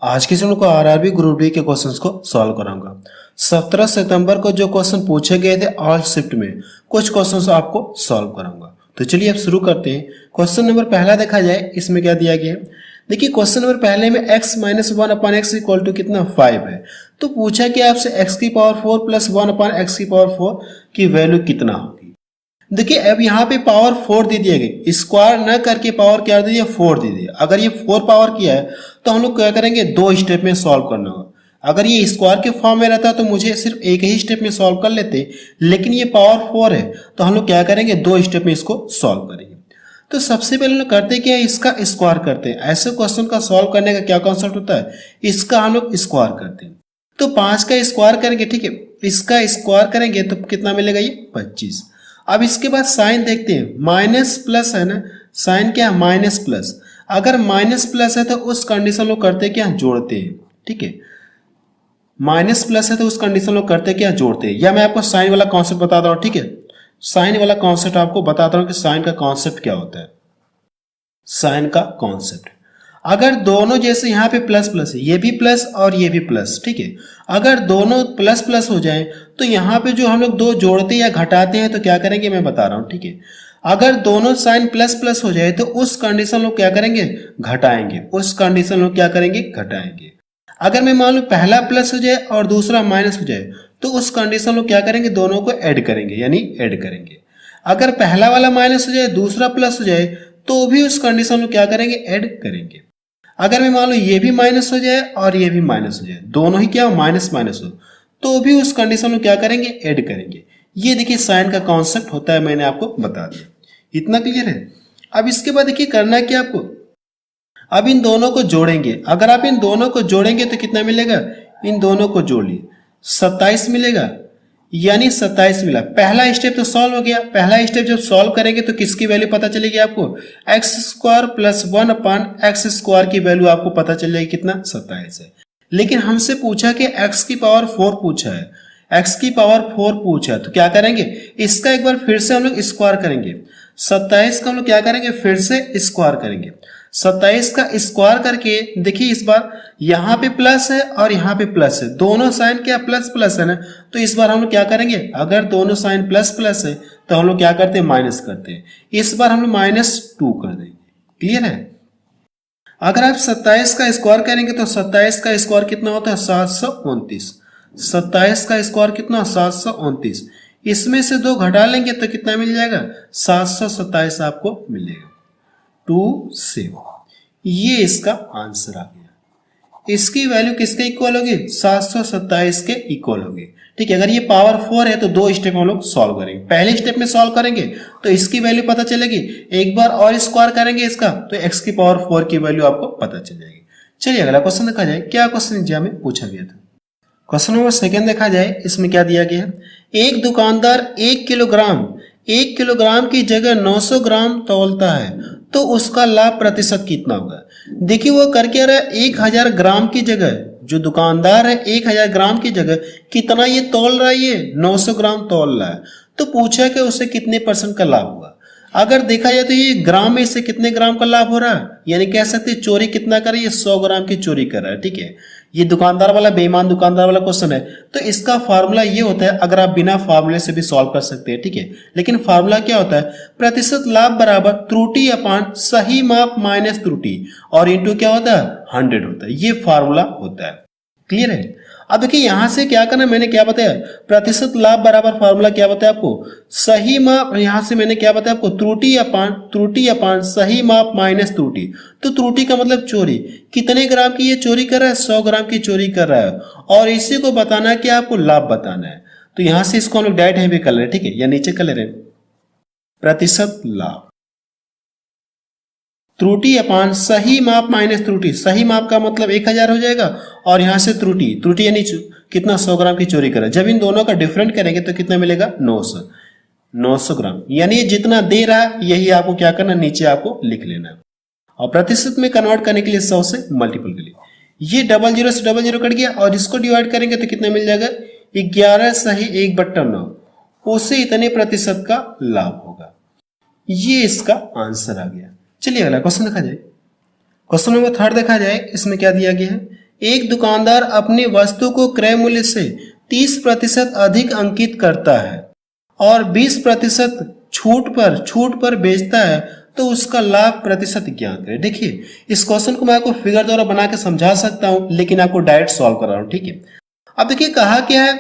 आज के समय को आरआरबी ग्रुप डी के क्वेश्चंस को सॉल्व कराऊंगा। 17 सितंबर को जो क्वेश्चन पूछे गए थे ऑल शिफ्ट में कुछ क्वेश्चंस आपको सॉल्व कराऊंगा। तो चलिए अब शुरू करते हैं। क्वेश्चन नंबर पहला देखा जाए, इसमें क्या दिया गया है। देखिए क्वेश्चन नंबर पहले में x minus 1/x equal to कितना 5 है। तो पूछा कि आपसे x की पावर 4 प्लस 1/x की पावर 4 की वैल्यू कितना होगी। देखिए अब यहाँ पे पावर 4 दे दिया गया, स्क्वायर न करके पावर क्या दे दिया 4 दे दिया। अगर ये 4 पावर किया है तो हम लोग क्या करेंगे, 2 स्टेप में सॉल्व करना होगा। अगर ये स्क्वायर के फॉर्म में रहता तो मुझे सिर्फ एक ही स्टेप में सॉल्व कर लेते, लेकिन ये पावर 4 है तो हम लोग क्या करेंगे, 2 स्टेप में इसको सॉल्व करेंगे। तो सबसे पहले लोग करते क्या है, इसका स्क्वायर करते हैं। ऐसे क्वेश्चन का सॉल्व करने का क्या कॉन्सेप्ट होता है, इसका हम लोग स्क्वायर करते हैं। तो 5 का स्क्वायर करेंगे, ठीक है, इसका स्क्वायर करेंगे तो कितना मिलेगा, ये 25। अब इसके बाद साइन देखते हैं, माइनस प्लस है ना, साइन क्या है माइनस प्लस। अगर माइनस प्लस है तो उस कंडीशन लोग करते क्या, जोड़ते हैं। ठीक है, माइनस प्लस है तो उस कंडीशन लोग करते क्या, जोड़ते हैं। या मैं आपको साइन वाला कॉन्सेप्ट बताता हूं, ठीक है, साइन वाला कॉन्सेप्ट आपको बताता हूं कि साइन का कॉन्सेप्ट क्या होता है। साइन का कॉन्सेप्ट, अगर दोनों जैसे यहाँ पे प्लस प्लस है, ये भी प्लस और ये भी प्लस, ठीक है, अगर दोनों प्लस प्लस हो जाए तो यहाँ पे जो हम लोग 2 जोड़ते या घटाते हैं तो क्या करेंगे मैं बता रहा हूँ। ठीक है, अगर दोनों साइन प्लस प्लस हो जाए तो उस कंडीशन लोग क्या करेंगे, घटाएंगे। उस कंडीशन लोग क्या करेंगे, घटाएंगे। अगर मैं मान लूँ पहला प्लस हो जाए और दूसरा माइनस हो जाए तो उस कंडीशन लोग क्या करेंगे, दोनों को ऐड करेंगे, यानी ऐड करेंगे। अगर पहला वाला माइनस हो जाए दूसरा प्लस हो जाए तो भी उस कंडीशन को क्या करेंगे, ऐड करेंगे। अगर मैं मान लो ये भी माइनस हो जाए और ये भी माइनस हो जाए, दोनों ही क्या हो, माइनस माइनस हो, तो भी उस कंडीशन को क्या करेंगे, ऐड करेंगे। ये देखिए साइन का कॉन्सेप्ट होता है, मैंने आपको बता दिया। इतना क्लियर है। अब इसके बाद देखिए करना क्या आपको, अब इन दोनों को जोड़ेंगे। अगर आप इन दोनों को जोड़ेंगे तो कितना मिलेगा, इन दोनों को जोड़ लिए 27 मिलेगा, यानी 27 मिला। पहला स्टेप तो सॉल्व हो गया। पहला स्टेप जब सॉल्व करेंगे तो किसकी वैल्यू पता चलेगी आपको, x square plus 1/x square की वैल्यू आपको पता चल जाएगी, कितना 27 है। लेकिन हमसे पूछा कि x की पावर 4 पूछा है, x की पावर 4 पूछा है, तो क्या करेंगे, इसका एक बार फिर से हम लोग स्क्वायर करेंगे। 27 का हम लोग क्या करेंगे, फिर से स्क्वायर करेंगे। 27 का स्क्वायर करके देखिए, इस बार यहाँ पे प्लस है और यहाँ पे प्लस है, दोनों साइन क्या प्लस प्लस है ना, तो इस बार हम लोग क्या करेंगे, अगर दोनों साइन प्लस प्लस है तो हम लोग क्या करते हैं, माइनस करते हैं। इस बार हम लोग -2 कर देंगे। क्लियर है। अगर आप 27 का स्क्वायर करेंगे तो 27 का स्क्वायर कितना होता है, 729। 27 का स्क्वायर कितना, 729। इसमें से 2 घटा लेंगे तो कितना मिल जाएगा, 727 आपको मिलेगा, 27। ये इसका आंसर आ गया। इसकी वैल्यू किसके इक्वल होगी, 727 के इक्वल होगी। ठीक है, अगर ये पावर 4 है तो 2 स्टेप हम लोग सॉल्व करेंगे। पहले स्टेप में सॉल्व करेंगे तो इसकी वैल्यू पता चलेगी, एक बार और स्क्वायर करेंगे इसका तो x की पावर 4 की वैल्यू आपको पता चल जाएगी। चलिए अगला क्वेश्चन देखा जाए, क्या क्वेश्चन एग्जाम में पूछा गया था। क्वेश्चन नंबर 2 देखा जाए, इसमें क्या दिया गया है। एक दुकानदार 1 किलोग्राम की जगह 900 ग्राम तौलता है तो उसका लाभ प्रतिशत कितना होगा। देखिए वो कर क्या रहा है, 1000 ग्राम की जगह, जो दुकानदार है 1000 ग्राम की जगह कितना ये तौल रहा है, ये 900 ग्राम तौल रहा है। तो पूछा कि उसे कितने % का लाभ हुआ। अगर देखा जाए तो ये ग्राम में इससे कितने ग्राम का लाभ हो रहा है, यानी कह सकते हैं चोरी कितना कर रहा है, ये 100 ग्राम की चोरी कर रहा है। ठीक है, ये दुकानदार वाला बेईमान दुकानदार वाला क्वेश्चन है, तो इसका फार्मूला ये होता है, अगर आप बिना फार्मूले से भी सॉल्व कर सकते हैं। ठीक है, लेकिन फार्मूला क्या होता है, प्रतिशत लाभ बराबर त्रुटि अपान सही माप माइनस त्रुटि, और इंटू क्या होता है, 100 होता है। ये फार्मूला होता है। क्लियर है। अब देखिए यहां से क्या करना, मैंने क्या बताया, प्रतिशत लाभ बराबर फार्मूला क्या बताया आपको, सही माप, यहां से मैंने क्या बताया आपको, त्रुटि अपान सही माप माइनस त्रुटि। तो त्रुटि का मतलब चोरी, कितने ग्राम की ये चोरी कर रहा है, 100 ग्राम की चोरी कर रहा है, और इसी को बताना है कि आपको लाभ बताना है। तो यहां से इसको हम लोग डायरेक्ट हैवी कर ले रहे हैं। ठीक है, या नीचे कर ले रहे हैं, प्रतिशत लाभ त्रुटि अपान सही माप माइनस त्रुटि। सही माप का मतलब 1000 हो जाएगा, और यहां से त्रुटि यानी कितना, 100 ग्राम की चोरी करा। जब इन दोनों का डिफरेंट करेंगे तो कितना मिलेगा, 900 ग्राम, यानी जितना दे रहा है यही आपको क्या करना, नीचे आपको लिख लेना है। और प्रतिशत में कन्वर्ट करने के लिए 100 से मल्टीपल कर लिए। ये 00 से 00 कट गया, और इसको डिवाइड करेंगे तो कितना मिल जाएगा, 11 सही 1/9, उसे इतने प्रतिशत का लाभ होगा। ये इसका आंसर आ गया। चलिए अगला क्वेश्चन देखा जाए। क्वेश्चन नंबर 3 देखा जाए, इसमें क्या दिया गया है, एक दुकानदार अपनी वस्तु को क्रय मूल्य से 30% अधिक अंकित करता है और 20% छूट पर बेचता है तो उसका लाभ प्रतिशत ज्ञात करें। देखिए इस क्वेश्चन को मैं आपको फिगर द्वारा बना के समझा सकता हूं, लेकिन आपको डायरेक्ट सॉल्व कर रहा हूं। ठीक है, अब देखिए कहा क्या है,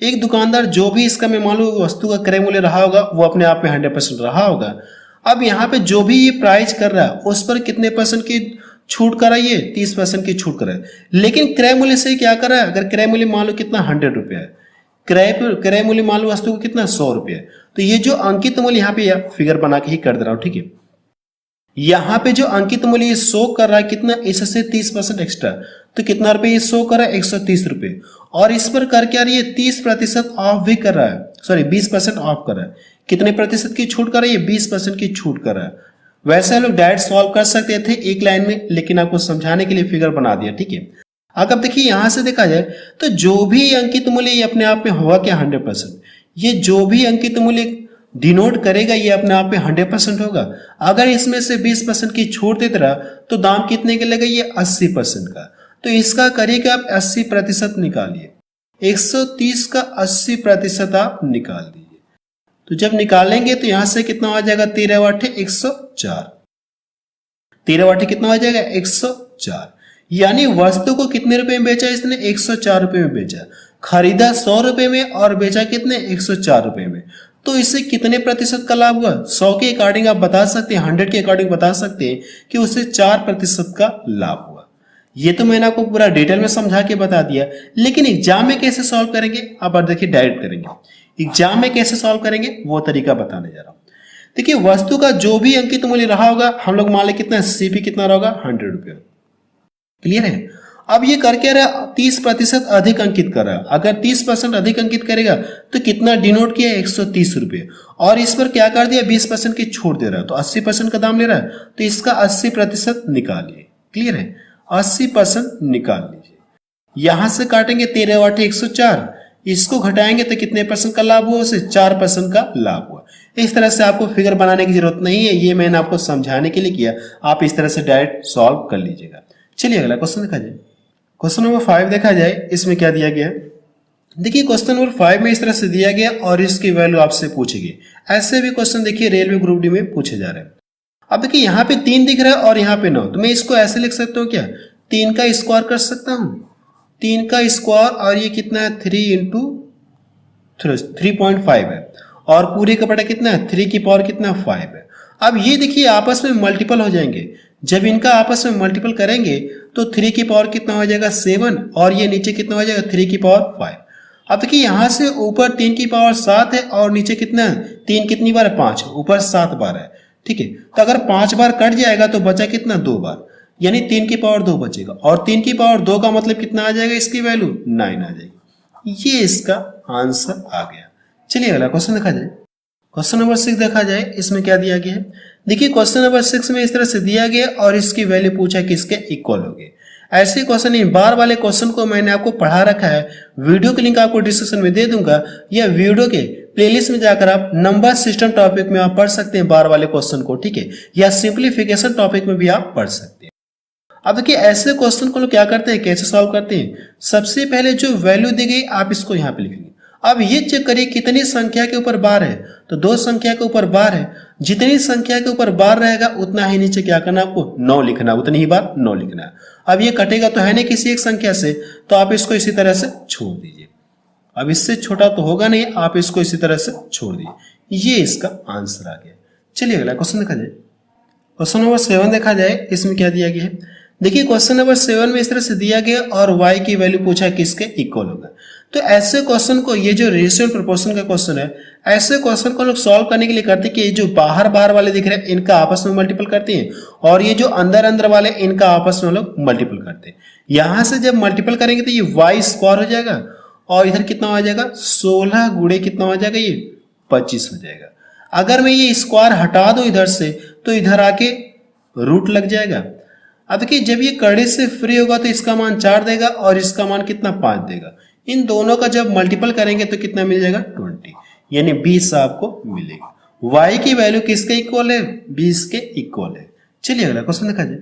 एक दुकानदार जो भी इसका मैं मान लो वस्तु का क्रय मूल्य रहा होगा वो अपने आप में 100% रहा होगा। अब यहाँ पे जो भी ये प्राइस कर रहा है उस पर कितने परसेंट की छूट कर रहा है, ये 30% की छूट कर रहा है। लेकिन क्रय मूल्य से क्या कर रहा है, अगर क्रय मूल्य मान लो कितना 100 रुपया है, क्रय मूल्य मान लो वस्तु को कितना 100 रुपया है, तो ये जो अंकित मूल्य यहाँ पे फिगर बना के ही कर दे रहा हूँ। ठीक है, यहाँ पे जो अंकित मूल्य ये शो कर रहा है कितना, इससे 30% एक्स्ट्रा, तो कितना रुपए ये शो कर रहा है, 130 रुपए। और इस पर कर क्या रही है, 30% ऑफ भी कर रहा है, सॉरी 20% ऑफ कर रहा है। कितने प्रतिशत की छूट कर रहा है, 20% की छूट कर रहा है। वैसे हम लोग डायरेक्ट सॉल्व कर सकते थे एक लाइन में, लेकिन आपको समझाने के लिए फिगर बना दिया। ठीक है, अगर देखिए यहां से देखा जाए तो जो भी अंकित मूल्य ये अपने आप में होगा क्या 100%, ये जो भी अंकित मूल्य डिनोट करेगा ये अपने आप में 100% होगा। अगर इसमें से 20% की छूट देते रहा तो दाम कितने के लगेगा, ये 80% का। तो इसका करिए कि आप 80% निकालिए, 130 का 80% आप निकाल दीजिए। तो जब निकालेंगे तो यहां से कितना आ जाएगा, 13 × 8 104, 13 × 8 कितना आ जाएगा 104। यानी वस्तु को कितने रुपए में बेचा इसने, 104 रुपए में बेचा। खरीदा 100 रुपए में और बेचा कितने, 104 रुपए में। तो इससे कितने प्रतिशत का लाभ हुआ, 100 के अकॉर्डिंग आप बता सकते हैं, 100 के अकॉर्डिंग बता सकते हैं कि उससे 4% का लाभ हुआ। ये तो मैंने आपको पूरा डिटेल में समझा के बता दिया, लेकिन एग्जाम में कैसे सॉल्व करेंगे आप देखिए, डायरेक्ट करेंगे। एग्जाम में कैसे सॉल्व करेंगे वो तरीका बताने जा रहा हूं। देखिए वस्तु का जो भी अंकित मूल्य रहा होगा, हम लोग मान ले कितना, सीपी कितना रहा होगा, 100 रुपया। क्लियर है। अब ये कर क्या रहा है, 30% अधिक अंकित कर रहा है। अगर 30% अधिक अंकित करेगा तो कितना डिनोट किया, 130 रुपये। और इस पर क्या कर दिया, 20% की छूट दे रहा है, तो 80% का दाम ले रहा है, तो इसका 80% निकालिए। क्लियर है, 80% निकाल लीजिए। यहां से काटेंगे 13 × 8 104, इसको घटाएंगे तो कितने परसेंट का लाभ हुआ, उसे 4% का लाभ हुआ। इस तरह से आपको फिगर बनाने की जरूरत नहीं है, ये मैंने आपको समझाने के लिए किया, आप इस तरह से डायरेक्ट सॉल्व कर लीजिएगा। चलिए अगला क्वेश्चन देखा जाए। क्वेश्चन नंबर 5 देखा जाए, इसमें क्या दिया गया है। देखिए क्वेश्चन नंबर 5 में इस तरह से दिया गया और इसकी वैल्यू आपसे पूछी गई। ऐसे भी क्वेश्चन देखिए रेलवे ग्रुप डी में पूछे जा रहे हैं। अब देखिए यहाँ पे 3 दिख रहा है और यहाँ पे 9, तो मैं इसको ऐसे लिख सकता हूँ क्या, 3 का स्क्वायर कर सकता हूँ, 3 का स्क्वायर, और ये कितना है 3 × 3.5 है, और पूरी का बटा कितना है 3 की पावर कितना 5 है। अब ये देखिए आपस में मल्टीपल हो जाएंगे, जब इनका आपस में मल्टीपल करेंगे तो 3 की पावर कितना हो जाएगा 7, और ये नीचे कितना हो जाएगा 3 की पावर 5। अब देखिए यहाँ से ऊपर 3 की पावर 7 है और नीचे कितना है, 3 कितनी बार है 5, ऊपर 7 बार है। ठीक है, तो अगर 5 बार कट जाएगा तो बचा कितना 2 बार, यानी 3 की पावर 2 बचेगा, और 3 की पावर 2 का मतलब कितना आ जाएगा, इसकी वैल्यू 9 आ जाएगी। ये इसका आंसर आ गया। चलिए अगला क्वेश्चन देखा जाए। क्वेश्चन नंबर 6 देखा जाए, इसमें क्या दिया गया है। देखिए क्वेश्चन नंबर 6 में इस तरह से दिया गया और इसकी वैल्यू पूछा किसके इक्वल होगी। ऐसे क्वेश्चन नहीं, बार वाले क्वेश्चन को मैंने आपको पढ़ा रखा है, वीडियो की लिंक आपको डिस्क्रिप्शन में दे दूंगा, या वीडियो के प्लेलिस्ट में जाकर आप नंबर सिस्टम टॉपिक में आप पढ़ सकते हैं बार वाले क्वेश्चन को। ठीक है, या सिंप्लीफिकेशन टॉपिक में भी आप पढ़ सकते हैं। अब देखिए ऐसे क्वेश्चन को लोग क्या करते हैं, कैसे सॉल्व करते हैं। सबसे पहले जो वैल्यू दी गई आप इसको यहाँ पे लिख लेंगे। अब ये चेक करिए कितनी संख्या के ऊपर बार है, तो 2 संख्या के ऊपर बार है। जितनी संख्या के ऊपर बार रहेगा उतना ही नीचे क्या करना, आपको 9 लिखना, उतनी ही बार 9 लिखना है। अब ये कटेगा तो है नहीं किसी एक संख्या से, तो आप इसको इसी तरह से छोड़ दीजिए। अब इससे छोटा तो होगा नहीं, आप इसको इसी तरह से छोड़ दीजिए। ये इसका आंसर आ गया। चलिए अगला क्वेश्चन देखा जाए। क्वेश्चन नंबर 7 देखा जाए, इसमें क्या दिया गया है। देखिए क्वेश्चन नंबर 7 में इस तरह से दिया गया और y की वैल्यू पूछा किसके इक्वल होगा। तो ऐसे क्वेश्चन को, ये जो रेशियो एंड प्रोपोर्शन का क्वेश्चन है, ऐसे क्वेश्चन को लोग सॉल्व करने के लिए करते हैं कि ये जो बाहर बाहर वाले दिख रहे हैं इनका आपस में मल्टीपल करते हैं, और ये जो अंदर अंदर वाले इनका आपस में लोग मल्टीपल करते हैं। यहां से जब मल्टीपल करेंगे तो ये y स्क्वायर हो जाएगा, और इधर कितना हो जाएगा 16 गुणे कितना हो जाएगा, ये 25 हो जाएगा। अगर मैं ये स्क्वायर हटा दूं इधर से तो इधर आके रूट लग जाएगा। अब देखिए जब ये कड़े से फ्री होगा तो इसका मान 4 देगा और इसका मान कितना 5 देगा। इन दोनों का जब मल्टीपल करेंगे तो कितना मिल जाएगा 20, यानी 20 आपको मिलेगा। y की वैल्यू किसके इक्वल है, 20 के इक्वल है। चलिए अगला क्वेश्चन देखा जाए।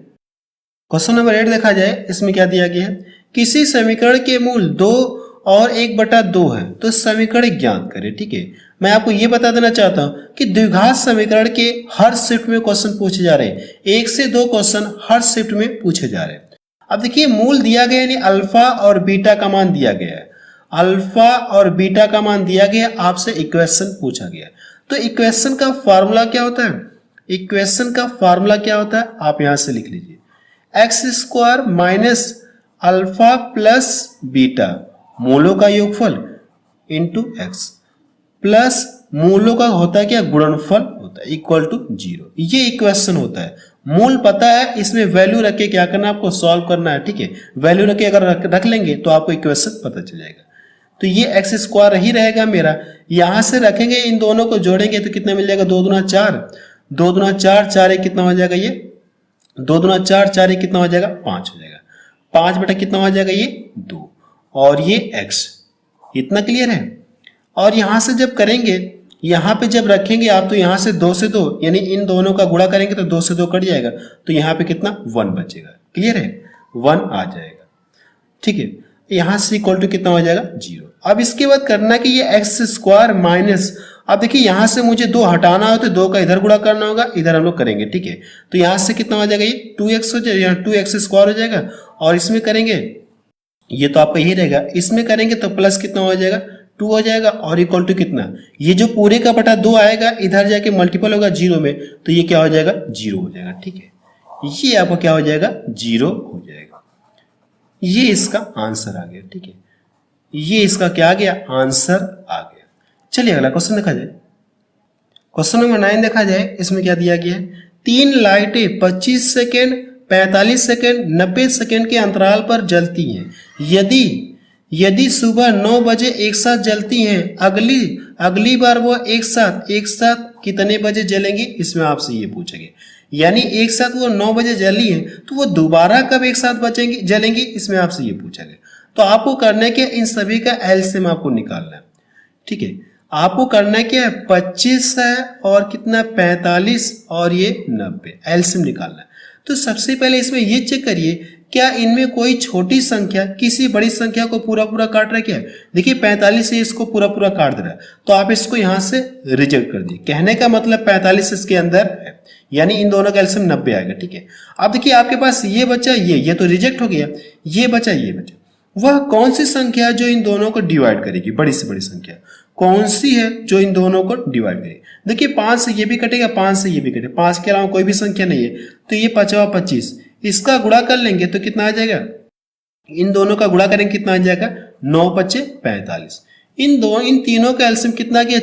क्वेश्चन नंबर 8 देखा जाए, इसमें क्या दिया गया है किसी समीकरण के मूल 2 और 1/2 है तो समीकरण ज्ञात करें। ठीक है, मैं आपको ये बता देना चाहता हूं कि द्विघात समीकरण के हर शिफ्ट में क्वेश्चन पूछे जा रहे हैं, 1 से 2 क्वेश्चन हर शिफ्ट में पूछे जा रहे हैं। अब देखिए मूल दिया गया यानी अल्फा और बीटा का मान दिया गया है, अल्फा और बीटा का मान दिया गया, आपसे इक्वेशन पूछा गया। तो इक्वेशन का फॉर्मूला क्या होता है, इक्वेशन का फॉर्मूला क्या होता है, आप यहां से लिख लीजिए, x² minus alpha plus beta मूलों का योगफल इंटू एक्स प्लस मूलों का होता है क्या, गुणनफल होता है, इक्वल टू 0। ये इक्वेशन होता है। मूल पता है, इसमें वैल्यू रख के क्या करना है, आपको सॉल्व करना है। ठीक है, वैल्यू रख के अगर रख लेंगे तो आपको इक्वेशन पता चल जाएगा। तो ये x² ही रहेगा मेरा, यहां से रखेंगे, इन दोनों को जोड़ेंगे तो कितना मिल जाएगा, 2 दूना 4, 2 दूना 4, 4 एक कितना हो जाएगा, ये 2 दूना 4, 4 एक कितना हो जाएगा, 5 हो जाएगा, 5 बटा कितना हो जाएगा, ये 2 और ये x। इतना क्लियर है। और यहां से जब करेंगे, यहां पे जब रखेंगे आप, तो यहां से 2 से 2 यानी इन दोनों का गुणा करेंगे तो 2 से 2 कट जाएगा, तो यहां पे कितना 1 बचेगा। क्लियर है, 1 आ जाएगा। ठीक है, यहां से इक्वल टू कितना हो जाएगा, 0। अब इसके बाद करना कि ये x² माइनस, अब देखिए यहां से मुझे 2 हटाना हो तो 2 का इधर गुणा करना होगा, इधर हम लोग करेंगे। ठीक है, तो यहां से कितना हो जाएगा, ये 2x हो जाएगा, 2x² हो जाएगा, और इसमें करेंगे ये तो आपका यही रहेगा, इसमें करेंगे तो प्लस कितना हो जाएगा, 2 हो जाएगा, और इक्वल टू कितना, ये जो पूरे का बटा 2 आएगा इधर जाके मल्टीपल होगा 0 में, तो ये क्या हो जाएगा, 0 हो जाएगा। ठीक है, ये आपको क्या हो जाएगा, 0 हो जाएगा। ये इसका आंसर आ गया। ठीक है, ये इसका क्या आ गया, आंसर आ गया। चलिए अगला क्वेश्चन देखा जाए। क्वेश्चन नंबर 9 देखा जाए, इसमें क्या दिया गया है, 3 लाइटें 25 सेकेंड, 45 सेकेंड, 90 सेकेंड के अंतराल पर जलती हैं। यदि सुबह 9 बजे एक साथ जलती हैं, अगली बार वो एक साथ कितने बजे जलेंगी, इसमें आपसे ये पूछेंगे। यानी एक साथ वो 9 बजे जली है तो वो दोबारा कब एक साथ जलेंगी, इसमें आपसे ये पूछेंगे। तो आपको करना क्या, इन सभी का एलसीएम आपको निकालना है। ठीक है, आपको करना क्या है, 25 है और कितना 45 और ये 90, एलसीएम निकालना है। तो सबसे पहले इसमें ये चेक करिए क्या इनमें कोई छोटी संख्या किसी बड़ी संख्या को पूरा काट रहा है क्या। देखिए 45 से इसको पूरा काट दे रहा है, तो आप इसको यहां से रिजेक्ट कर दिए। कहने का मतलब 45 इसके अंदर है, यानी इन दोनों का एलसीएम 90 आएगा। ठीक है, अब देखिए आपके पास ये बचा, ये तो रिजेक्ट हो गया, ये बचा। वह कौन सी संख्या जो इन दोनों को डिवाइड करेगी, बड़ी से बड़ी संख्या कौन सी है जो इन दोनों को डिवाइड करेगी। देखिए 5 से ये भी कटेगा, 5 से ये भी कटेगा, 5 के अलावा कोई भी संख्या नहीं है, तो ये 5 25, इसका गुणा कर लेंगे तो कितना आ जाएगा, इन दोनों का गुणा करेंगे कितना आ जाएगा, 9 5 45। इन तीनों का एलसीएम कितना गया,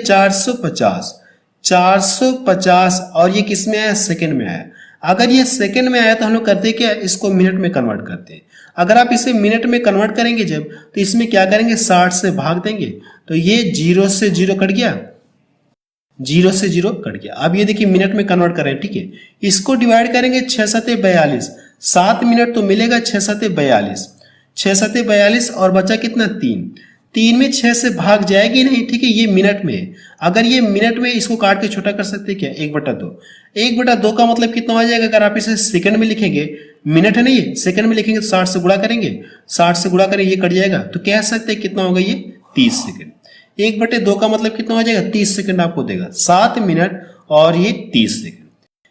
450, और ये किस में आया, सेकंड में आया। अगर ये सेकंड में आया तो हम लोग करते क्या, इसको मिनट में कन्वर्ट करते हैं। अगर आप इसे मिनट में कन्वर्ट करेंगे जब, तो इसमें क्या करेंगे, 60 से भाग देंगे, तो ये 0 से 0 कट गया, 0 से 0 कट गया। अब ये देखिए मिनट में कन्वर्ट करें। ठीक है, इसको डिवाइड करेंगे 6 7 42, 7 मिनट तो मिलेगा, 6 7 42, 6 7 42 और बचा कितना 3 में 6 से भाग जाएगी नहीं। ठीक है, ये मिनट में, अगर ये मिनट में इसको काट के छोटा कर सकते क्या, 1/2, 1/2 का मतलब कितना हो जाएगा, अगर आप इसे सेकंड में लिखेंगे, मिनट है नहीं है, सेकंड में लिखेंगे तो 60 से गुणा करेंगे, 60 से गुणा करेंगे, ये कट जाएगा, तो कह सकते हैं कितना होगा, ये 30 सेकंड। 1/2 का मतलब कितना हो जाएगा, 30 सेकंड आपको देगा, 7 मिनट और ये 30 सेकंड।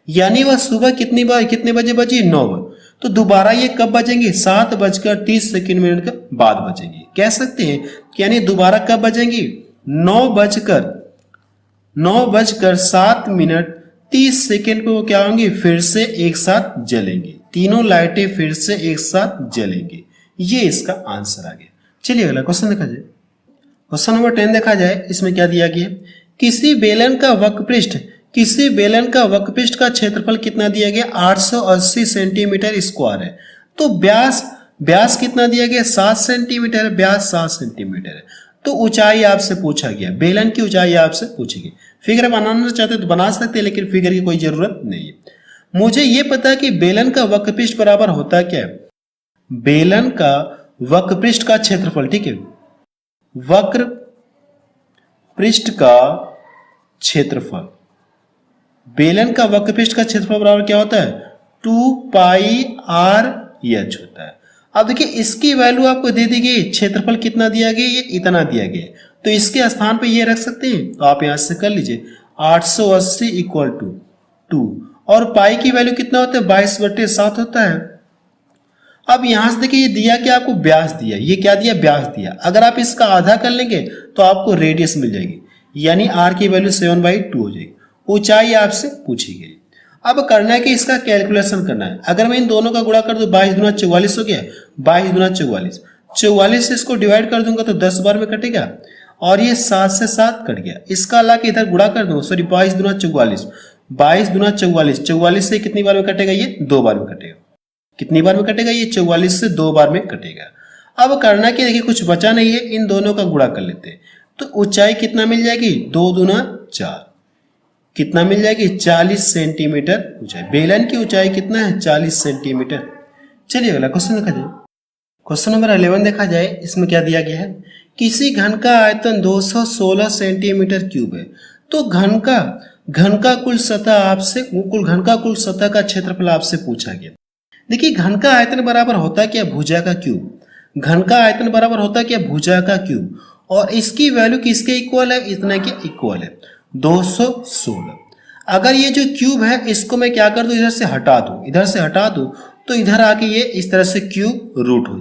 यानी वह सुबह कितने बजे बची, 9 बजे, तो दोबारा ये कब बजेंगे, 7:30 मिनट के बाद बजेंगे। कह सकते हैं कि यानी दोबारा कब बजेंगी, 9:07 पे वो क्या होंगे, फिर से एक साथ जलेंगे, तीनों लाइटें फिर से एक साथ जलेंगी। ये इसका आंसर आ गया। चलिए अगला क्वेश्चन देखा जाए। क्वेश्चन नंबर 10 देखा जाए, इसमें क्या दिया गया, किसी बेलन का वक्रपृष्ठ का क्षेत्रफल कितना दिया गया, 880 सेंटीमीटर स्क्वायर है। तो व्यास कितना दिया गया, 7 सेंटीमीटर, व्यास 7 सेंटीमीटर है। तो ऊंचाई आपसे पूछा गया, बेलन की ऊंचाई आपसे पूछी गई। फिगर बनाना चाहते तो बना सकते हैं, लेकिन फिगर की कोई जरूरत नहीं है। मुझे यह पता है कि बेलन का वक्रपृष्ठ बराबर होता क्या है, बेलन का वक्रपृष्ठ का क्षेत्रफल। ठीक है, वक्र पृष्ठ का क्षेत्रफल, बेलन का वक्रपृष्ठ का क्षेत्रफल बराबर क्या होता है, 2πRh होता है। अब देखिए इसकी वैल्यू आपको दे दी गई, क्षेत्रफल कितना दिया गया, ये इतना दिया गया, तो इसके स्थान पे ये रख सकते हैं, तो आप यहां से कर लीजिए 880 इक्वल टू 2, और पाई की वैल्यू कितना होता है 22/7 होता है। अब यहां से देखिए ये दिया कि आपको व्यास दिया, ये क्या दिया व्यास दिया, अगर आप इसका आधा कर लेंगे तो आपको रेडियस मिल जाएगी, यानी आर की वैल्यू 7/2 हो जाएगी। ऊंचाई आपसे पूछी गई। अब करना है कि इसका कैलकुलेशन करना है। अगर मैं इन दोनों का गुणा कर दूं 22 दूना 44 हो गया, 22 दूना 44, 44 से इसको डिवाइड कर दूंगा तो 10 बार में कटेगा, और ये 7 से 7 कट गया। इसका ला के इधर गुणा कर दूंगा, सॉरी 22 दूना 44, 22 दूना 44, 44 से कितनी बार में कटेगा, ये 2 बार में कटेगा। कितनी बार में कटेगा, ये 44 से 2 बार में कटेगा। अब करना कि देखिए कुछ बचा नहीं है, इन दोनों का गुणा कर लेते हैं, तो ऊंचाई कितना मिल जाएगी 2 दूना 4, कितना मिल जाएगी 40 सेंटीमीटर ऊंचाई। बेलन की ऊंचाई कितना है 40 सेंटीमीटर। चलिए अगला क्वेश्चन देखा जाए। क्वेश्चन नंबर 11 देखा जाए, इसमें क्या दिया गया है, किसी घन का आयतन 216 सेंटीमीटर क्यूब है, तो घन का कुल कुल सतह का क्षेत्रफल आपसे पूछा गया। देखिए घन का आयतन बराबर होता है क्या भुजा का क्यूब, घन का आयतन बराबर होता है क्या भुजा का क्यूब, और इसकी वैल्यू किसके इक्वल है, इतना के इक्वल है 216। अगर ये जो क्यूब है इसको मैं क्या कर दूं, इधर से हटा दूं, तो इधर आके ये इस तरह से क्यूब रूट हो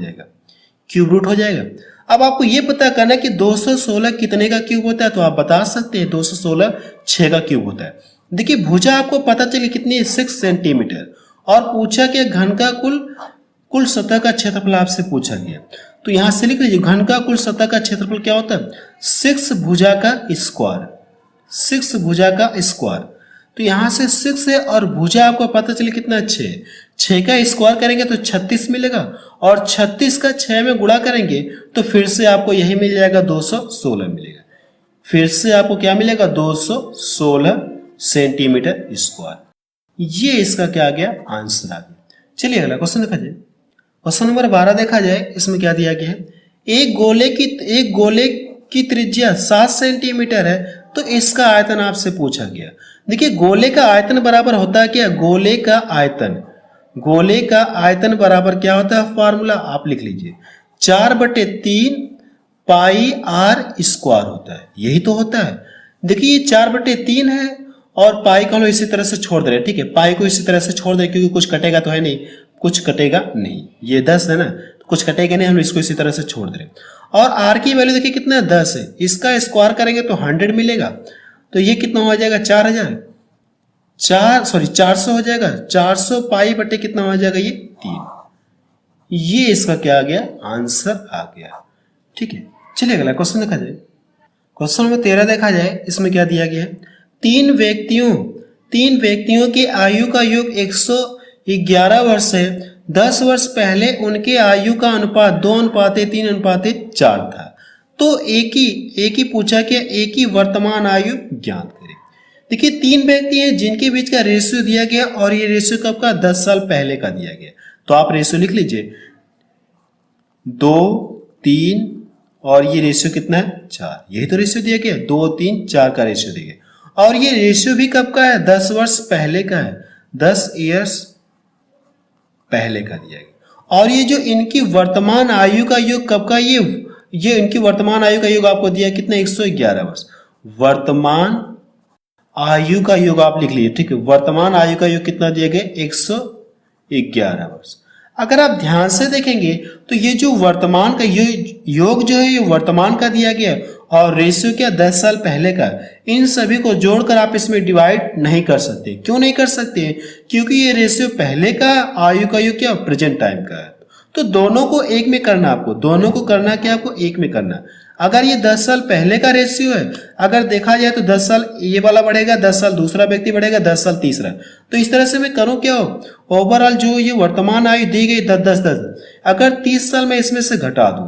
जाएगा। अब आपको ये पता करना है कि 216 कितने का क्यूब होता है, तो आप बता सकते हैं 216 6 का क्यूब होता है। देखिए भुजा आपको पता चली कितनी है 6 सेंटीमीटर, और पूछा कि घन का कुल सतह का क्षेत्रफल आपसे पूछा गया, तो यहां से लिख लीजिए घन का कुल सतह का क्षेत्रफल क्या होता है 6 भुजा का स्क्वायर, 6 भुजा का स्क्वायर। तो यहां से 6 है और भुजा आपको पता चले कितना 6 का स्क्वायर करेंगे तो 36 मिलेगा, और 36 का 6 में गुणा करेंगे तो फिर से आपको यही मिल जाएगा 216 मिलेगा। फिर से आपको क्या मिलेगा 216 सेंटीमीटर स्क्वायर। ये इसका क्या आ गया आंसर आ गया। चलिए अगला क्वेश्चन देखा जाए। क्वेश्चन नंबर 12 देखा जाए, इसमें क्या दिया गया है, एक गोले की त्रिज्या 7 सेंटीमीटर है, तो इसका आयतन आपसे पूछा गया। देखिए गोले का आयतन बराबर होता है क्या, गोले का आयतन बराबर क्या होता है, फार्मूला आप लिख लीजिए 4/3 पाई आर स्क्वायर होता है, यही तो होता है। देखिए ये 4/3 है और पाई को हम इसी तरह से छोड़ दे रहे हैं, ठीक है, पाई को इसी तरह से छोड़ दे क्योंकि कुछ कटेगा तो है नहीं, कुछ कटेगा नहीं, ये 10 है ना, तो कुछ कटेगा नहीं, हम इसको इसी तरह से छोड़ दे रहे हैं। और आर की वैल्यू देखिए कितना है 10 है, इसका स्क्वायर करेंगे तो 100 मिलेगा, तो ये कितना हो जाएगा 400 हो जाएगा, 400 पाई बटे कितना हो जाएगा ये 3। ये इसका क्या आ गया आंसर आ गया। ठीक है, चलिए अगला क्वेश्चन देखा जाए। क्वेश्चन नंबर 13 देखा जाए, इसमें क्या दिया गया है, तीन व्यक्तियों की आयु का योग 111 वर्ष है। 10 वर्ष पहले उनके आयु का अनुपात 2:3:4 था, तो एक ही पूछा कि एक ही वर्तमान आयु ज्ञात करें। देखिए 3 व्यक्ति हैं जिनके बीच का रेशियो दिया गया, और ये रेशियो कब का 10 साल पहले का दिया गया, तो आप रेशियो लिख लीजिए 2 3, और ये रेशियो कितना है 4, यही तो रेशियो दिया गया 2 3 4 का रेशियो दिया गया, और ये रेशियो भी कब का है 10 वर्ष पहले का है, 10 ईयर्स पहले का दिया गया। और ये जो इनकी वर्तमान आयु का योग कब का, ये इनकी वर्तमान आयु का योग आपको दिया कितना 111 वर्ष। वर्तमान आयु का योग आप लिख लीजिए, ठीक है, वर्तमान आयु का योग कितना दिया गया 111 वर्ष। अगर आप ध्यान से देखेंगे तो ये जो वर्तमान का योग जो है ये वर्तमान का दिया गया, और रेशियो क्या 10 साल पहले का, इन सभी को जोड़कर आप इसमें डिवाइड नहीं कर सकते। क्यों नहीं कर सकते, क्योंकि ये रेशियो पहले का आयु का योग क्या प्रेजेंट टाइम का है, तो दोनों को एक में करना, आपको दोनों को करना क्या, आपको एक में करना। अगर ये 10 साल पहले का रेशियो है, अगर देखा जाए तो 10 साल ये वाला बढ़ेगा, 10 साल दूसरा व्यक्ति बढ़ेगा, 10 साल तीसरा, तो इस तरह से मैं करूं क्या, ओवरऑल जो ये वर्तमान आयु दी गई 10, अगर 30 साल में इसमें से घटा दूं,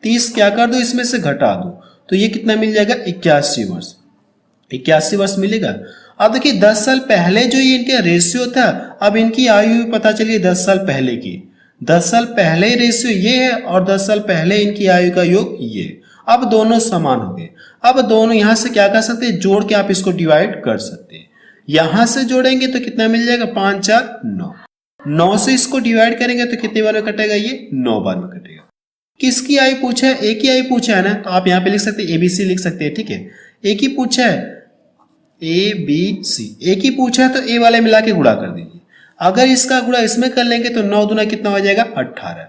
30 क्या कर दूं इसमें से घटा दूं, तो ये कितना मिल जाएगा 81 वर्ष, 81 वर्ष मिलेगा। अब देखिए 10 साल पहले जो ये इनका रेशियो था, अब इनकी आयु पता चलिए 10 साल पहले की, 10 साल पहले रेशियो ये है और 10 साल पहले इनकी आयु का योग ये, अब दोनों समान हो गए। अब दोनों यहां से क्या कर सकते हैं, जोड़ के आप इसको डिवाइड कर सकते हैं। यहां से जोड़ेंगे तो कितना मिल जाएगा 5 4 9, 9 से इसको डिवाइड करेंगे तो कितने बार में कटेगा, ये 9 बार में कटेगा। किसकी आयु पूछा है, ए की आयु पूछा है ना, तो आप यहाँ पे लिख सकते हैं ABC लिख सकते हैं, ठीक है। ए की पूछा है ABC, ए की पूछा है तो ए वाले मिला के गुणा कर दीजिए। अगर इसका गुणा इसमें कर लेंगे तो 9 दूना कितना हो जाएगा 18,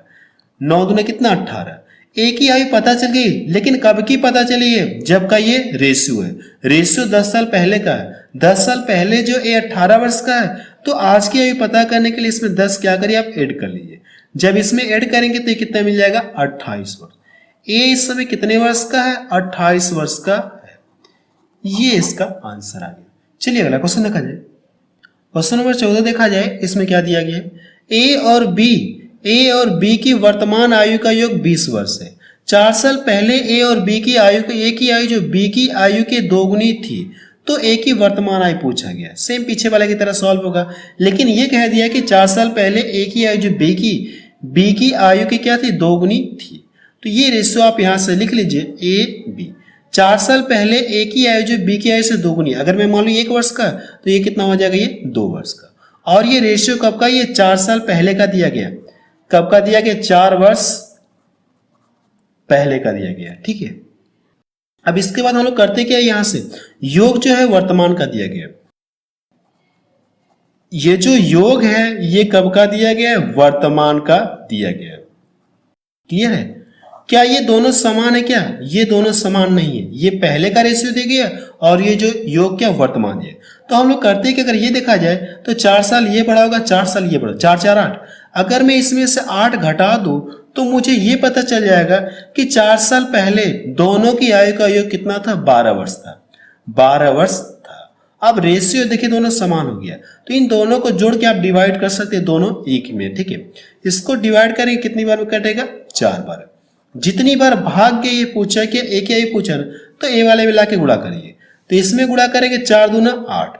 9 दूना कितना 18। ए की आयु पता चल गई, लेकिन कब की पता चली है, जब का ये रेशियो है, रेशियो 10 साल पहले का है। 10 साल पहले जो ए 18 वर्ष का है, तो आज की आयु पता करने के लिए इसमें 10 क्या करिए आप ऐड कर लीजिए। जब इसमें ऐड करेंगे तो ये कितना मिल जाएगा 28 वर्ष। ए इस समय कितने वर्ष का है, 28 वर्ष का है। ये इसका आंसर आ गया। चलिए अगला क्वेश्चन देखा जाए। क्वेश्चन नंबर 14 देखा जाए, इसमें क्या दिया गया है, ए और बी की वर्तमान आयु का योग 20 वर्ष है। 4 साल पहले ए और बी की आयु, ए की आयु जो बी की आयु के दोगुनी थी, तो ए की वर्तमान आयु पूछा गया। सेम पीछे वाले की तरह सॉल्व होगा, लेकिन ये कह दिया कि 4 साल पहले ए की आयु जो बी की आयु की क्या थी, दोगुनी थी। तो ये रेशियो आप यहां से लिख लीजिए ए बी। 4 साल पहले ए की आयु जो बी की आयु से दोगुनी, अगर मैं मान लूँ 1 वर्ष का, तो ये कितना हो जाएगा, ये 2 वर्ष का। और ये रेशियो कब का, ये 4 साल पहले का दिया गया। कब का दिया गया, 4 वर्ष पहले का दिया गया, ठीक है। अब इसके बाद हम लोग करते क्या है, यहां से योग जो है वर्तमान का दिया गया। ये जो योग है ये कब का दिया गया है, वर्तमान का दिया गया। क्लियर है। क्या ये दोनों समान है, क्या ये दोनों समान नहीं है। ये पहले का रेशियो दे गया और ये जो योग क्या वर्तमान है। तो हम लोग करते हैं कि अगर ये देखा जाए तो 4 साल ये बड़ा होगा, 4 साल ये बड़ा, 4 4 8। अगर मैं इसमें से 8 घटा दूं तो मुझे ये पता चल जाएगा कि 4 साल पहले दोनों की आयु का योग कितना था, 12 वर्ष था, 12 वर्ष था। अब रेशियो देखिए दोनों समान हो गया, तो इन दोनों को जोड़ के आप डिवाइड कर सकते हैं, दोनों एक में, ठीक है। इसको डिवाइड करेंगे कितनी बार में कटेगा, 4 बार। जितनी बार भाग के ये पूछा कि ए की आयु पूछा तो ए वाले मिला के गुणा करिए, तो इसमें गुणा करेंगे 4 दूना 8।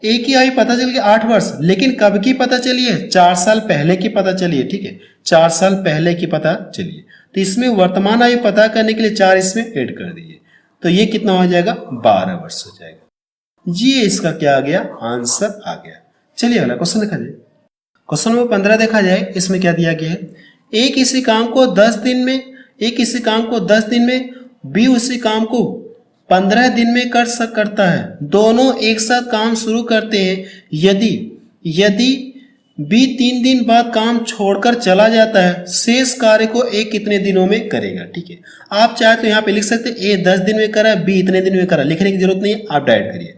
ए की आयु पता चल गई 8 वर्ष, लेकिन कब की पता चली है, 4 साल पहले की पता चली है, ठीक है। 4 साल पहले की पता चलिए, तो इसमें वर्तमान आयु पता करने के लिए 4 इसमें ऐड कर दीजिए, तो ये कितना हो जाएगा, 12 वर्ष हो जाएगा। ये इसका क्या आ गया, आंसर आ गया। चलिए अगला क्वेश्चन देखा जाए। क्वेश्चन नंबर 15 देखा जाए, इसमें क्या दिया गया है, ए किसी काम को 10 दिन में, बी उसी काम को 15 दिन में करता है। दोनों एक साथ काम शुरू करते हैं। यदि बी 3 दिन बाद काम छोड़कर चला जाता है, शेष कार्य को ए कितने दिनों में करेगा, ठीक है। आप चाहे तो यहाँ पे लिख सकते हैं ए 10 दिन में करा, बी इतने दिन में करा, लिखने की जरूरत नहीं है, आप डायरेक्ट करिए।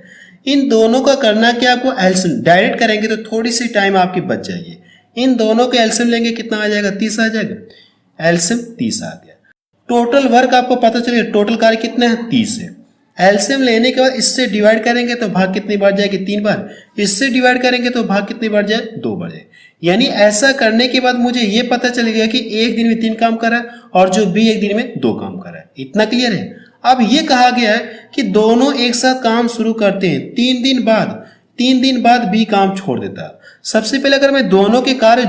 इन दोनों का करना क्या, आपको एलसीएम डायरेक्ट करेंगे तो थोड़ी सी टाइम आपकी बच जाएगी। इन दोनों के एलसीएम लेंगे कितना आ जाएगा, 30 आ जाएगा, एलसीएम 30 आ गया। टोटल वर्क आपको पता चलेगा, टोटल कार्य कितने हैं, 30 है। एलसीएम लेने के बाद इससे डिवाइड करेंगे तो भाग कितनी बार जाएगी, 3 बार। इससे डिवाइड करेंगे तो भाग कितनी बार जाए, 2 बार जाए। यानी ऐसा करने के बाद मुझे ये पता चल गया कि एक दिन में 3 काम करा है और जो बी एक दिन में 2 काम करा है। इतना क्लियर है। अब ये कहा गया है कि दोनों एक साथ काम शुरू करते हैं, 3 दिन बाद बी काम छोड़ देता है। सबसे पहले अगर मैं दोनों के कार्य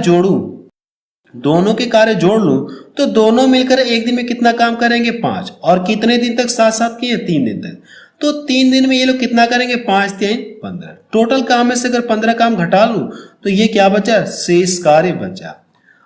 जोड़ लूं तो दोनों मिलकर एक दिन में कितना काम करेंगे, 5। और कितने दिन तक साथ साथ किए, 3 दिन तक। तो 3 दिन में ये लोग कितना करेंगे, 5 3 15। टोटल काम में से अगर 15 काम घटा लूं तो ये क्या बचा, शेष कार्य बचा।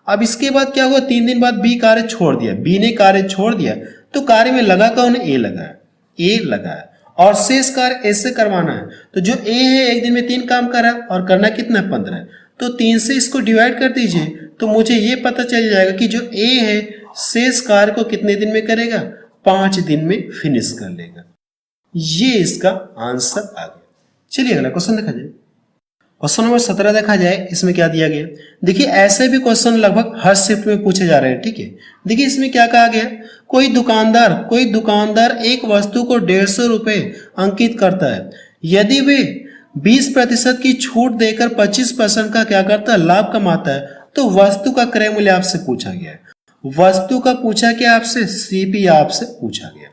अब इसके बाद क्या हुआ, 3 दिन बाद बी कार्य छोड़ दिया, बी ने कार्य छोड़ दिया, तो कार्य में लगा कौन, ए लगा है। और शेष कार्य ऐसे करवाना है, तो जो ए है एक दिन में 3 काम करा और करना कितना, 15। तो 3 से इसको डिवाइड कर दीजिए, तो मुझे ये पता चल जाएगा कि जो ए है शेष कार्य को कितने दिन में करेगा, 5 दिन में फिनिश कर लेगा। ये इसका आंसर आ गया। चलिए अगला क्वेश्चन देखा जाए। क्वेश्चन नंबर 17 देखा जाए, इसमें क्या दिया गया। देखिए ऐसे भी क्वेश्चन लगभग हर शिफ्ट में पूछे जा रहे हैं, ठीक है। देखिए इसमें क्या कहा गया, कोई दुकानदार एक वस्तु को 150 रुपए अंकित करता है। यदि वे 20% की छूट देकर 25% का क्या करता है, लाभ कमाता है, तो वस्तु का क्रय मूल्य आपसे पूछा गया है। वस्तु का पूछा क्या आपसे, सीपी आपसे पूछा गया।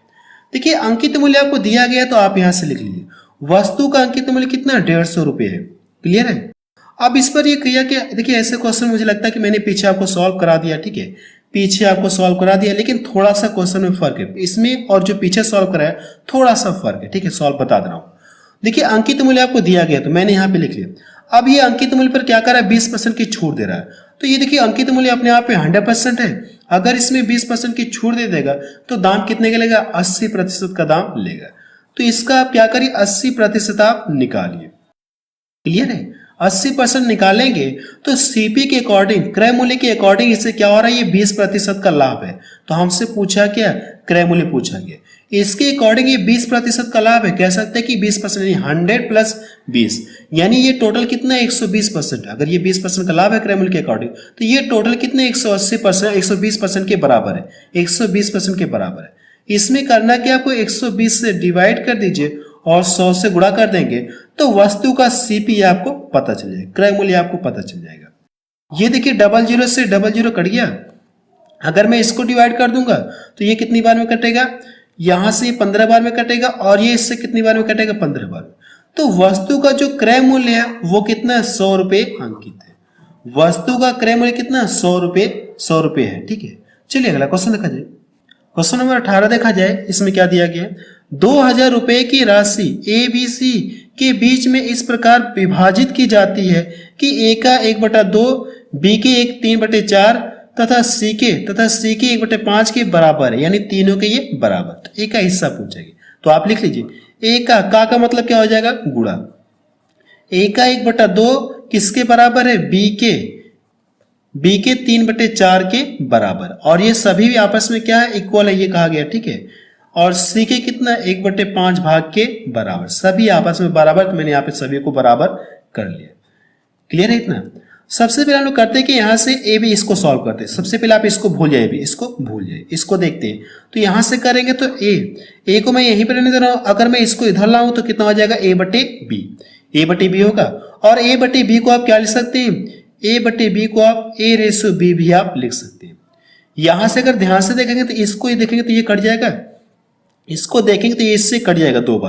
देखिए अंकित मूल्य आपको दिया गया तो आप यहां से लिख लीजिए, वस्तु का अंकित मूल्य कितना, 150 रुपए है। क्लियर है। अब इस पर ये किया कि देखिए ऐसे क्वेश्चन मुझे लगता है कि मैंने पीछे आपको सॉल्व करा दिया, ठीक है, पीछे आपको सॉल्व करा दिया, लेकिन थोड़ा सा क्वेश्चन में फर्क है इसमें और जो पीछे सॉल्व कराया थोड़ा सा फर्क है, ठीक है। सॉल्व बता दे रहा हूं। देखिए अंकित मूल्य आपको दिया गया तो मैंने यहां पे लिख लिया। अब ये अंकित मूल्य पर क्या कर रहा है, 20% की छूट दे रहा है। तो ये देखिए अंकित मूल्य अपने आप में 100% है, अगर इसमें 20% की छूट दे देगा तो दाम कितने का लेगा, 80% का दाम लेगा। तो इसका आप क्या करिए, 80% आप निकालिए। क्लियर है, 80% निकालेंगे तो सीपी के अकॉर्डिंग, क्रय मूल्य के अकॉर्डिंग इससे क्या हो रहा है, ये 20% का लाभ है। तो हमसे पूछा क्या, क्रय मूल्य पूछा गया, इसके अकॉर्डिंग ये 20% का लाभ है। कह सकते हैं कि 20% 100 प्लस 20 यानी ये टोटल कितना है, 120%। अगर ये 20% का लाभ है क्रय मूल्य के अकॉर्डिंग तो ये टोटल कितने 180%, 120% के बराबर है, 120% के बराबर है। इसमें करना क्या, आपको 120 से डिवाइड कर दीजिए और 100 से गुणा कर देंगे तो वस्तु का सीपी आपको पता चल जाएगा, क्रय मूल्य आपको पता चल जाएगा। ये देखिए 00 से 00 कट गया, अगर मैं इसको डिवाइड कर दूंगा तो ये कितनी बार में कटेगा, यहां से 15 बार में कटेगा और ये इससे कितनी बार में कटेगा, 15 बार में। तो वस्तु का जो क्रय मूल्य है वो कितना है, 100 रुपए अंकित है। वस्तु का क्रय मूल्य कितना, 100 रुपए है। ठीक है, चलिए अगला क्वेश्चन देखा जाए। क्वेश्चन नंबर 18 देखा जाए, इसमें क्या दिया गया है, 2000 रुपए की राशि ए बी सी के बीच में इस प्रकार विभाजित की जाती है कि ए का 1/2, बी के 3/4 तथा सी के 1/5 के बराबर है, यानी तीनों के ये बराबर। तो ए का हिस्सा पूछेगी तो आप लिख लीजिए ए का मतलब क्या हो जाएगा, गुणा। ए का 1/2 किसके बराबर है, बी के 3/4 के बराबर, और ये सभी भी आपस में क्या है, इक्वल है, ये कहा गया। ठीक है, और सी के कितना 1/5 भाग के बराबर, सभी आपस में बराबर, तो मैंने यहाँ पे सभी को बराबर कर लिया। क्लियर है इतना। सबसे पहले हम लोग करते हैं कि यहाँ से ए बी इसको सॉल्व करते हैं। सबसे पहले आप इसको भूल जाइए, इसको भूल जाइए, इसको देखते हैं। तो यहाँ से करेंगे तो ए को मैं यहीं पर रहने दे रहा हूँ, अगर मैं इसको इधर लाऊं तो कितना हो जाएगा, A/B होगा। और A/B को आप क्या लिख सकते हैं, A/B को आप A/B भी आप लिख सकते हैं। यहां से अगर ध्यान से देखेंगे तो इसको ही देखेंगे तो ये कट जाएगा, इसको देखेंगे तो ये इससे कट जाएगा, 2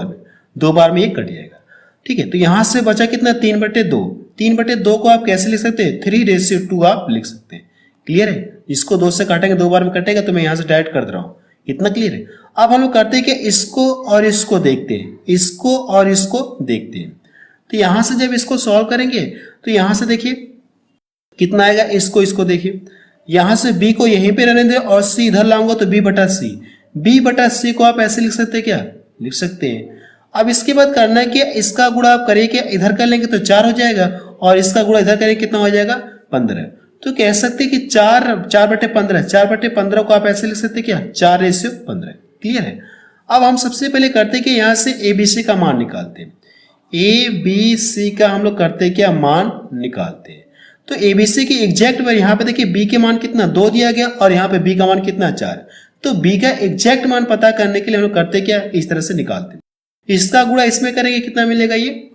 बार में ये कट जाएगा। ठीक है, तो यहां से बचा कितना, 3/2। 3/2 को आप कैसे लिख सकते हैं, 3/2 आप लिख सकते हैं। क्लियर है, इसको 2 से काटेंगे, 2 बार में कटेगा, तो मैं यहां से डायरेक्ट कर दे रहा हूं, इतना क्लियर है। अब हम लोग करते हैं कि इसको और इसको देखते हैं, इसको और इसको देखते हैं। तो यहां से जब इसको सॉल्व करेंगे तो यहां से देखिए कितना आएगा, इसको देखिए, यहां से b को यहीं पे रहने दे और c इधर लाऊंगा तो b/c को आप ऐसे लिख सकते हैं, क्या लिख सकते हैं। अब इसके बाद करना है कि इसका गुणा आप करिए, क्या इधर कर लेंगे तो 4 हो जाएगा और इसका गुणा इधर करेंगे कितना हो जाएगा, 15। तो कह सकते हैं कि 4/15 को आप ऐसे लिख सकते हैं, क्या 4/15। क्लियर है। अब हम सबसे पहले करते हैं कि यहां से ABC का मान निकालते हैं। ABC का हम लोग करते हैं क्या, मान निकालते हैं। तो ABC की एग्जैक्ट वैल्यू, यहाँ पे देखिए B के मान कितना 2 दिया गया और यहाँ पे B का मान कितना 4। तो B का एग्जैक्ट मान पता करने के लिए हम लोग करते क्या, इस तरह से निकालते हैं। इसका गुणा इसमें करेंगे कितना मिलेगा, ये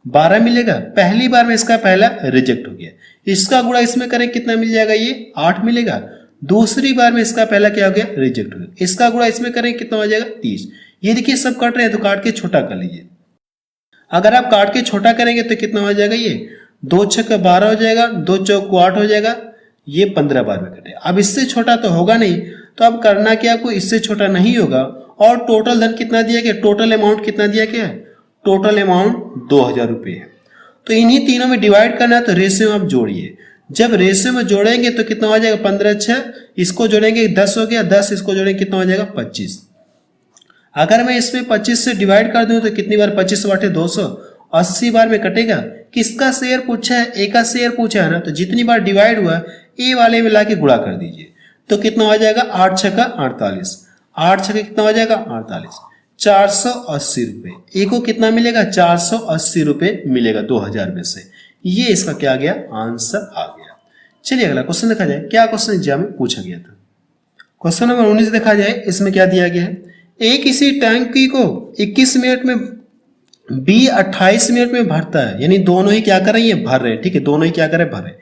12 मिलेगा। पहली बार में इसका पहला रिजेक्ट हो गया। इसका गुणा इसमें करेंगे कितना मिल जाएगा, ये 8 मिलेगा। दूसरी बार में इसका पहला क्या हो गया, रिजेक्ट हो गया। इसका गुणा इसमें करेंगे कितना हो जाएगा, 30। ये देखिए सब कट रहे हैं तो काट के छोटा कर लीजिए। अगर आप काट के छोटा करेंगे तो कितना हो जाएगा, ये 2 छक्का 12 हो जाएगा, 2 चौक 8 हो जाएगा, ये 15 बार में कटे। अब इससे छोटा तो होगा नहीं, तो अब करना क्या, आपको इससे छोटा नहीं होगा। और टोटल धन कितना दिया गया, टोटल अमाउंट कितना दिया गया है, टोटल अमाउंट 2000 रुपये है। तो इन्हीं तीनों में डिवाइड करना है, तो रेशियो आप जोड़िए। जब रेशियो में जोड़ेंगे तो कितना हो जाएगा, 15 6, इसको जोड़ेंगे 10 हो गया, 10 इसको जोड़ेंगे कितना हो जाएगा, 25। अगर मैं इसमें 25 से डिवाइड कर दूं तो कितनी बार, 25/200, 80 बार में कटेगा। किसका शेयर पूछा है, ए का शेयर पूछा है ना, तो जितनी बार डिवाइड हुआ ए वाले में लाके गुणा कर दीजिए तो कितना हो जाएगा, 8 छक्का 48, 8 छक्का कितना हो जाएगा 48, 480 रुपये। ए को कितना मिलेगा, 480 रुपये मिलेगा 2000 में से। ये इसका क्या गया, आंसर आ गया। चलिए अगला क्वेश्चन देखा जाए, क्या क्वेश्चन एग्जाम में पूछा गया था। क्वेश्चन नंबर 19 देखा जाए, इसमें क्या दिया गया है, ए किसी टैंकी को 21 मिनट में, बी 28 मिनट में भरता है, यानी दोनों ही क्या कर रहे हैं, भर रहे हैं। ठीक है, दोनों ही क्या कर रहे हैं, भर रहे हैं।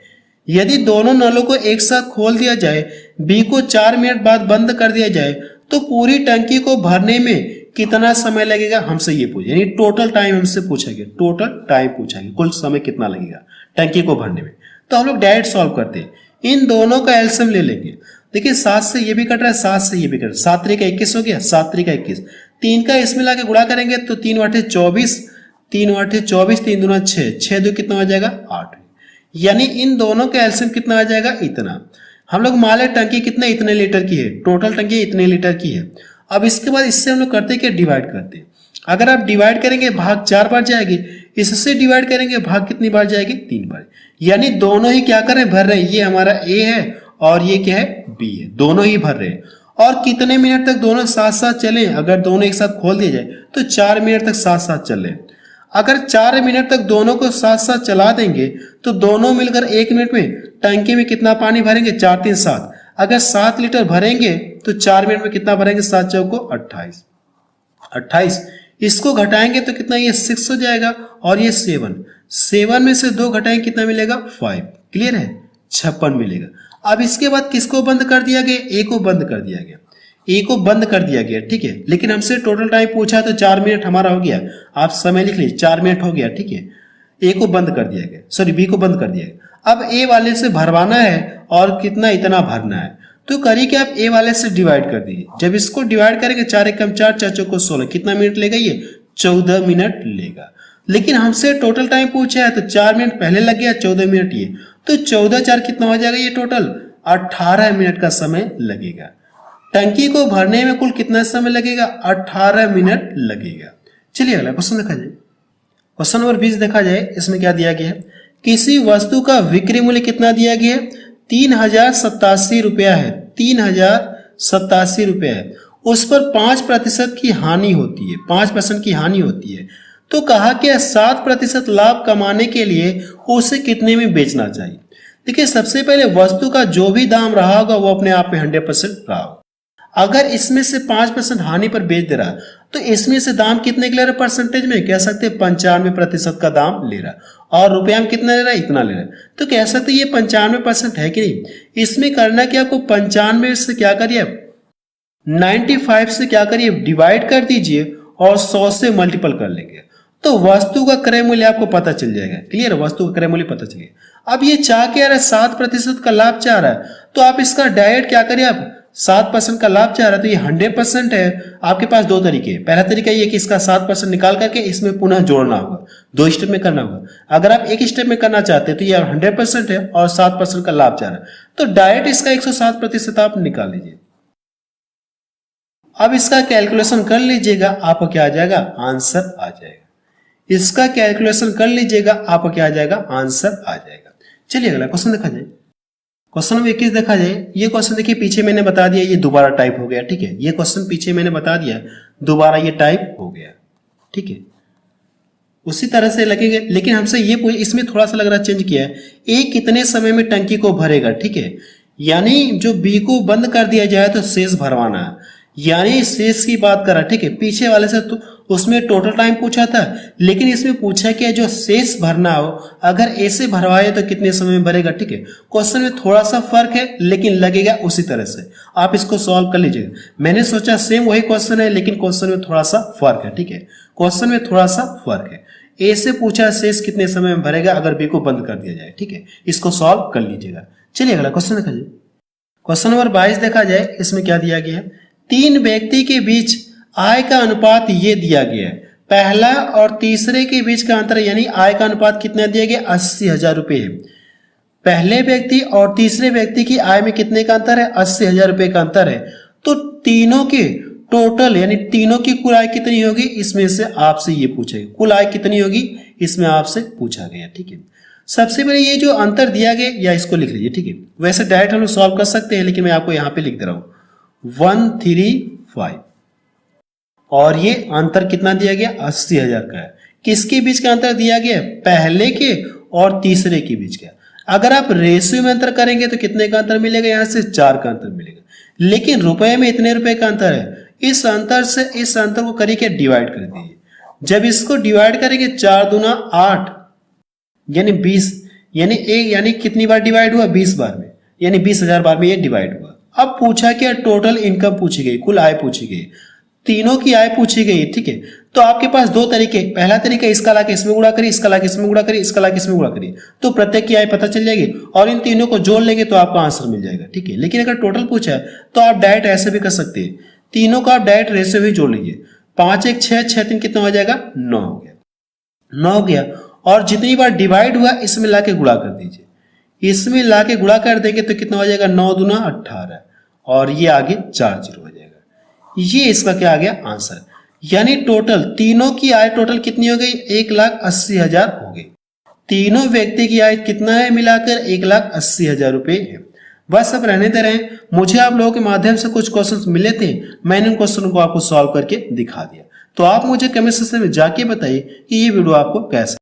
यदि दोनों नलों को एक साथ खोल दिया जाए, बी को 4 मिनट बाद बंद कर दिया जाए, तो पूरी टंकी को भरने में कितना समय लगेगा, हमसे ये पूछे, यानी टोटल टाइम हमसे पूछा गया, टोटल टाइम पूछा गया, कुल समय कितना लगेगा टंकी को भरने में। तो हम लोग डायरेक्ट सॉल्व करते हैं, इन दोनों का एलसीएम ले लेंगे। देखिए 7 से ये भी कट रहा है, 7 से ये भी कट रहा है, 7 3 का 21 हो गया, 7 3 का 21, 3 का इसमें लाके गुणा करेंगे तो 3 8 24, 3 8 24, 3 दूना 6, 6 2 कितना हो जाएगा 8। यानी इन दोनों का एलसीएम कितना आ जाएगा इतना। हम लोग मान ले टंकी कितने इतने लीटर की है, टोटल टंकी इतने लीटर की है। अब इसके बाद इससे हम लोग करते क्या, डिवाइड करते हैं। अगर आप डिवाइड करेंगे भाग 4 बार जाएगी, इससे डिवाइड करेंगे भाग कितनी बार जाएगी 3 बार। यानी दोनों ही क्या कर रहे हैं, भर रहे हैं। ये हमारा ए है और ये क्या है बी है, दोनों ही भर रहे हैं। और कितने मिनट तक दोनों साथ साथ चले, अगर दोनों एक साथ खोल दिए जाए तो 4 मिनट तक साथ साथ चले। अगर 4 मिनट तक दोनों को साथ साथ चला देंगे तो दोनों मिलकर 1 मिनट में टंकी में कितना पानी भरेंगे, 4 3 7। अगर 7 लीटर भरेंगे तो 4 मिनट में कितना भरेंगे, 7 चौको 28। 28 इसको घटाएंगे तो कितना, ये 6 हो जाएगा और ये 7। 7 में से 2 घटाएंगे कितना मिलेगा 5। क्लियर है, 56 मिलेगा। अब इसके बाद किसको बंद कर दिया गया, ए को बंद कर दिया गया। ए को बंद कर दिया गया, ठीक है। लेकिन हमसे टोटल टाइम पूछा तो 4 मिनट हमारा हो गया। आप समय लिख लीजिए, 4 मिनट हो गया, ठीक है। ए को बंद कर दिया गया, सॉरी बी को बंद कर दिया गया। अब ए वाले से भरवाना है और कितना इतना भरना है, तो करिए कि आप ए वाले से डिवाइड कर दीजिए। जब इसको डिवाइड करेंगे 4 एकम 4, 4 चौको 16, कितना मिनट लेगा, ये 14 मिनट लेगा। लेकिन हमसे टोटल टाइम पूछा है तो 4 मिनट पहले लग गया, 14 मिनट ये, तो 14 4 कितना हो जाएगा, ये टोटल 18 मिनट का समय लगेगा। टंकी को भरने में कुल कितना समय लगेगा, 18 मिनट लगेगा। चलिए अगला क्वेश्चन देखा जाए। क्वेश्चन नंबर 20 देखा जाए, इसमें क्या दिया गया है, किसी वस्तु का विक्रय मूल्य कितना दिया गया है, 3087 रुपया है, 3087 रुपया है। उस पर 5% की हानि होती है, 5% की हानि होती है। तो कहा कि 7% लाभ कमाने के लिए उसे कितने में बेचना चाहिए। देखिए सबसे पहले वस्तु का जो भी दाम रहा होगा वो अपने आप में 100% रहा होगा। अगर इसमें से 5% हानि पर बेच दे रहा तो इसमें से दाम कितने के ले रहा है, परसेंटेज में कह सकते हैं 95% का दाम ले रहा, और रुपया में कितना ले रहा है, इतना ले रहा है। तो कह सकते ये 95% है कि नहीं। इसमें करना क्या, आपको 95 से क्या करिए, 95 से क्या करिए डिवाइड कर दीजिए और 100 से मल्टीपल कर लेंगे तो वस्तु का क्रय मूल्य आपको पता चल जाएगा। क्लियर है, वस्तु का क्रय मूल्य पता चलेगा। अब ये चाह क्या रहा है, 7% का लाभ चाह रहा है, तो आप इसका डायरेक्ट क्या करिए, आप 7% का लाभ चाह रहा है तो ये 100% है। आपके पास दो तरीके, पहला तरीका ये कि इसका 7% निकाल करके इसमें पुनः जोड़ना होगा, 2 स्टेप में करना होगा। अगर आप एक स्टेप में करना चाहते हैं तो ये 100% है और 7% का लाभ चाह रहा है, तो डायरेक्ट इसका 107% आप निकाल लीजिए। अब इसका कैलकुलेशन कर लीजिएगा, आपको क्या आ जाएगा, आंसर आ जाएगा। इसका कैलकुलेशन कर लीजिएगा, आपको क्या आ जाएगा, आंसर आ जाएगा। चलिए अगला क्वेश्चन देखा जाए। क्वेश्चन नंबर 21 देखा जाए। ये क्वेश्चन देखिए पीछे मैंने बता दिया, ये दोबारा टाइप हो गया, ठीक है। ये क्वेश्चन पीछे मैंने बता दिया, दोबारा ये टाइप हो गया, ठीक है। उसी तरह से लगेगा, लेकिन हमसे ये इसमें थोड़ा सा लग रहा चेंज किया है, ए कितने समय में टंकी को भरेगा, ठीक है। यानी जो बी को बंद कर दिया जाए तो शेष भरवाना है, यानी शेष की बात करा, ठीक है। पीछे वाले से तो उसमें टोटल टाइम पूछा था, लेकिन इसमें पूछा कि जो शेष भरना हो अगर ए से भरवाए तो कितने समय में भरेगा, ठीक है। क्वेश्चन में थोड़ा सा फर्क है लेकिन लगेगा उसी तरह से, आप इसको सॉल्व कर लीजिएगा। मैंने सोचा सेम वही क्वेश्चन है लेकिन क्वेश्चन में थोड़ा सा फर्क है, ठीक है। क्वेश्चन में थोड़ा सा फर्क है। ए से पूछा शेष कितने समय में भरेगा अगर बी को बंद कर दिया जाए, ठीक है। इसको सॉल्व कर लीजिएगा। चलिए अगला क्वेश्चन देखा जाए। क्वेश्चन नंबर 22 देखा जाए। इसमें क्या दिया गया है, 3 व्यक्ति के बीच आय का अनुपात ये दिया गया है। पहला और तीसरे के बीच का अंतर यानी आय का अनुपात कितना दिया गया, 80,000 रुपए है। पहले व्यक्ति और तीसरे व्यक्ति की आय में कितने का अंतर है, 80,000 रुपए का अंतर है। तो तीनों के टोटल यानी तीनों की कुल आय कितनी होगी, इसमें से आपसे ये पूछेगा कुल आय कितनी होगी, इसमें आपसे पूछा गया, ठीक है। सबसे पहले ये जो अंतर दिया गया या इसको लिख लीजिए, ठीक है। वैसे डायरेक्ट हम लोग सॉल्व कर सकते हैं लेकिन मैं आपको यहाँ पे लिख दे रहा हूं 135 और ये अंतर कितना दिया गया, 80,000 का है। किसके बीच का अंतर दिया गया, पहले के और तीसरे के बीच का। अगर आप रेशियो में अंतर करेंगे तो कितने का अंतर मिलेगा, यहां से 4 का अंतर मिलेगा, लेकिन रुपए में इतने रुपए का अंतर है। इस अंतर से इस अंतर को करिए क्या, डिवाइड कर दीजिए। जब इसको डिवाइड करेंगे 4 दूना 8 यानी 20, यानी एक यानी कितनी बार डिवाइड हुआ, 20 बार में, यानी 20,000 बार में ये डिवाइड हुआ। अब पूछा क्या, टोटल इनकम पूछी गई, कुल आय पूछी गई, तीनों की आय पूछी गई, ठीक है। तो आपके पास दो तरीके, पहला तरीका इसका लाके इसमें गुणा करिए, इसका लाके इसमें गुणा करिए, इसका लाके इसमें गुणा करिए, तो प्रत्येक की आय पता चल जाएगी और इन तीनों को जोड़ लेंगे तो आपका आंसर मिल जाएगा, ठीक है। लेकिन अगर टोटल पूछा है तो आप डायरेक्ट ऐसे भी कर सकते हैं, तीनों का आप डायरेक्ट रेशियो भी जोड़ लीजिए। 5 1 6 6 3 कितना हो जाएगा, 9 हो गया। 9 हो गया, और जितनी बार डिवाइड हुआ इसमें लाके गुणा कर दीजिए। इसमें लाके गुणा कर देंगे तो कितना हो जाएगा, 9 दूना 18, और ये आगे 4 जीरो हो जाएगा। ये इसका क्या आ गया, आंसर। यानी टोटल तीनों की आय टोटल कितनी हो गई, 1,80,000 हो गई। तीनों व्यक्ति की आय कितना है, मिलाकर 1,80,000 रुपए है। बस अब रहने दे रहे हैं। मुझे आप लोगों के माध्यम से कुछ क्वेश्चंस मिले थे, मैंने उन क्वेश्चनों को आपको सॉल्व करके दिखा दिया। तो आप मुझे कमेंट सेक्शन में जाके बताइए कि ये वीडियो आपको कैसा